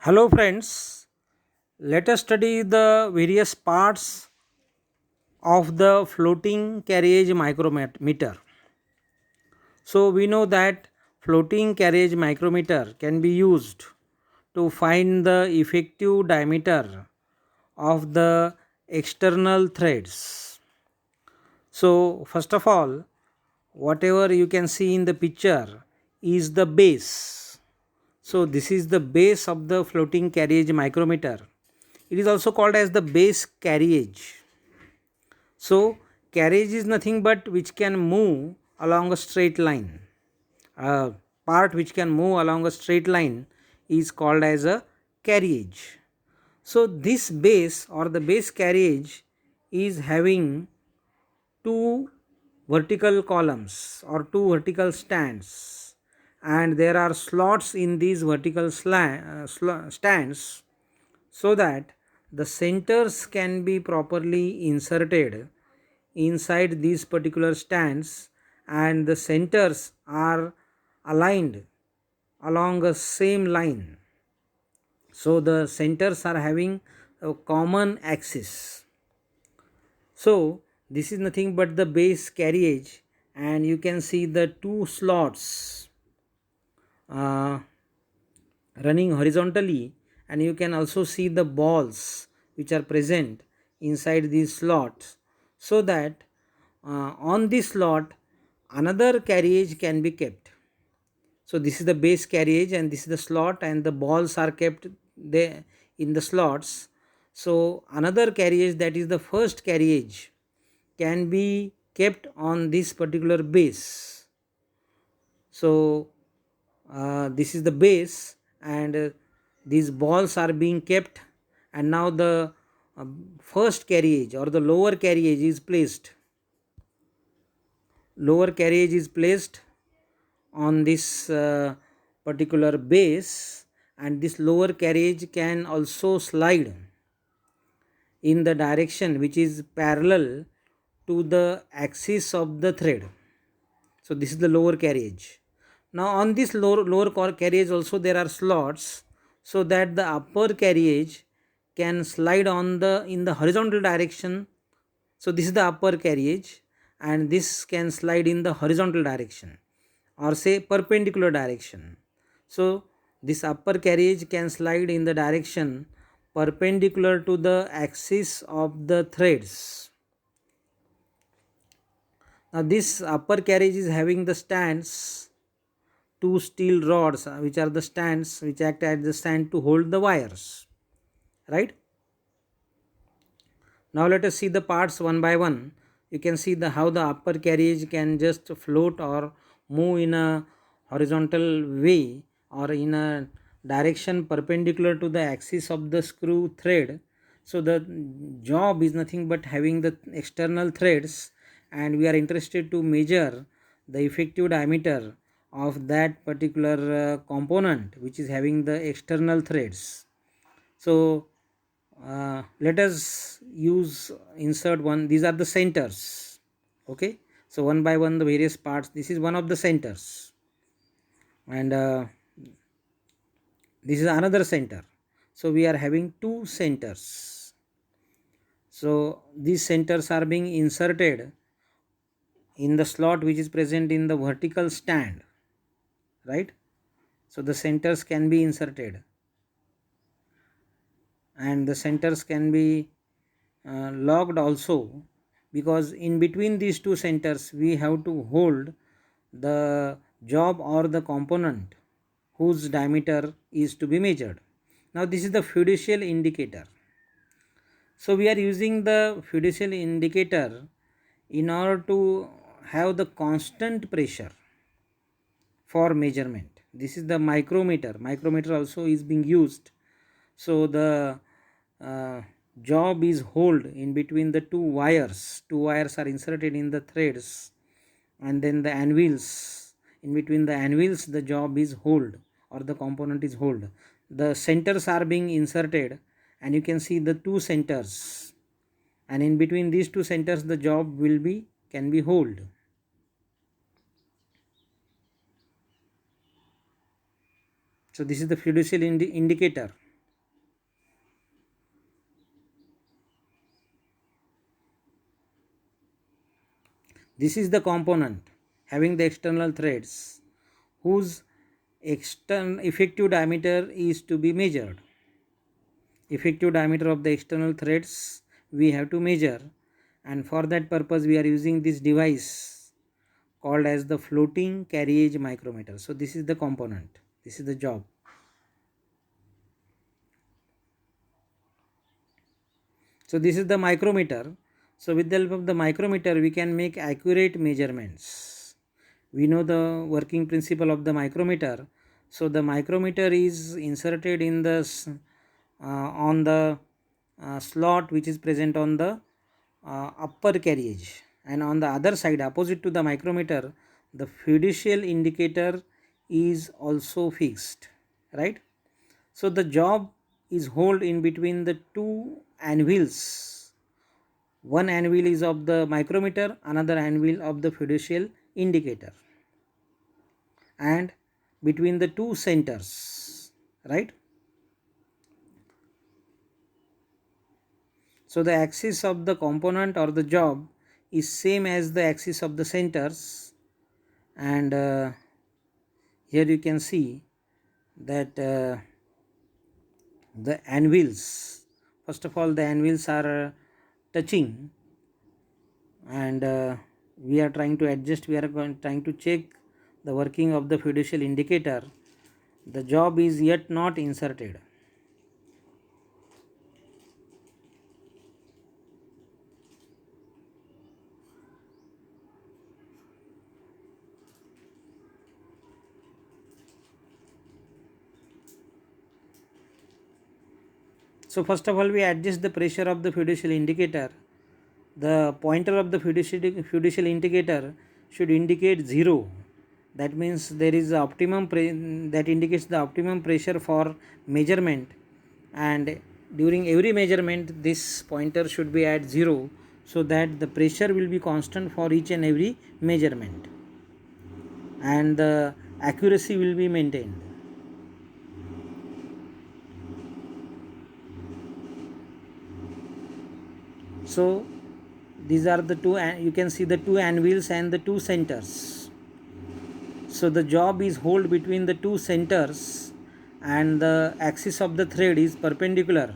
Hello, friends. Let us study the various parts of the floating carriage micrometer. So, we know that floating carriage micrometer can be used to find the effective diameter of the external threads. So, first of all, whatever you can see in the picture is the base. So, this is the base of the floating carriage micrometer. It is also called as the base carriage. So, carriage is nothing but which can move along a straight line. A part which can move along a straight line is called as a carriage. So, this base or the base carriage is having two vertical columns or two vertical stands, and there are slots in these vertical stands so that the centers can be properly inserted inside these particular stands, and the centers are aligned along a same line. So the centers are having a common axis. So this is nothing but the base carriage, and you can see the two slots uh, running horizontally, and you can also see the balls which are present inside these slots, so that on this slot another carriage can be kept. So this is the base carriage and this is the slot, and the balls are kept there in the slots. So another carriage, that is the first carriage, can be kept on this particular base. So this is the base, and these balls are being kept, and now the first carriage or the lower carriage is placed. Lower carriage is placed on this particular base, and this lower carriage can also slide in the direction which is parallel to the axis of the thread. So this is the lower carriage. Now on this lower carriage also there are slots, so that the upper carriage can slide on the in the horizontal direction. So this is the upper carriage, and this can slide in the horizontal direction, or say perpendicular direction. So this upper carriage can slide in the direction perpendicular to the axis of the threads. Now this upper carriage is having the stands, two steel rods, which are the stands which act as the stand to hold the wires, right? Now let us see the parts one by one. You can see the how the upper carriage can just float or move in a horizontal way or in a direction perpendicular to the axis of the screw thread. So the job is nothing but having the external threads, and we are interested to measure the effective diameter of that particular component which is having the external threads. So let us use insert one. These are the centers. Okay, so one by one the various parts. This is one of the centers, and this is another center. So we are having two centers. So these centers are being inserted in the slot which is present in the vertical stand, right? So the centers can be inserted, and the centers can be locked also, because in between these two centers we have to hold the job or the component whose diameter is to be measured. Now this is the fiducial indicator. So we are using the fiducial indicator in order to have the constant pressure for measurement. This is the micrometer. Micrometer also is being used. So the job is hold in between the two wires. Two wires are inserted in the threads, and then the anvils. In between the anvils the job is hold, or the component is hold. The centers are being inserted, and you can see the two centers, and in between these two centers the job will be can be hold. So this is the fiducial indicator. This is the component having the external threads whose effective diameter is to be measured. Effective diameter of the external threads we have to measure, and for that purpose we are using this device called as the floating carriage micrometer. So this is the component, this is the job. So this is the micrometer. So with the help of the micrometer we can make accurate measurements. We know the working principle of the micrometer. So the micrometer is inserted in the on the slot which is present on the upper carriage, and on the other side opposite to the micrometer the fiducial indicator is also fixed, right? So the job is held in between the two anvils. One anvil is of the micrometer, another anvil of the fiducial indicator, and between the two centers, right? So the axis of the component or the job is same as the axis of the centers, and here you can see that the anvils, first of all the anvils are touching, and we are trying to adjust, we are trying to check the working of the fiducial indicator. The job is yet not inserted. So first of all we adjust the pressure of the fiducial indicator. The pointer of the fiducial indicator should indicate 0. That means there is a optimum that indicates the optimum pressure for measurement, and during every measurement this pointer should be at 0, so that the pressure will be constant for each and every measurement and the accuracy will be maintained. So these are the two, you can see the two anvils and the two centers. So the job is held between the two centers and the axis of the thread is perpendicular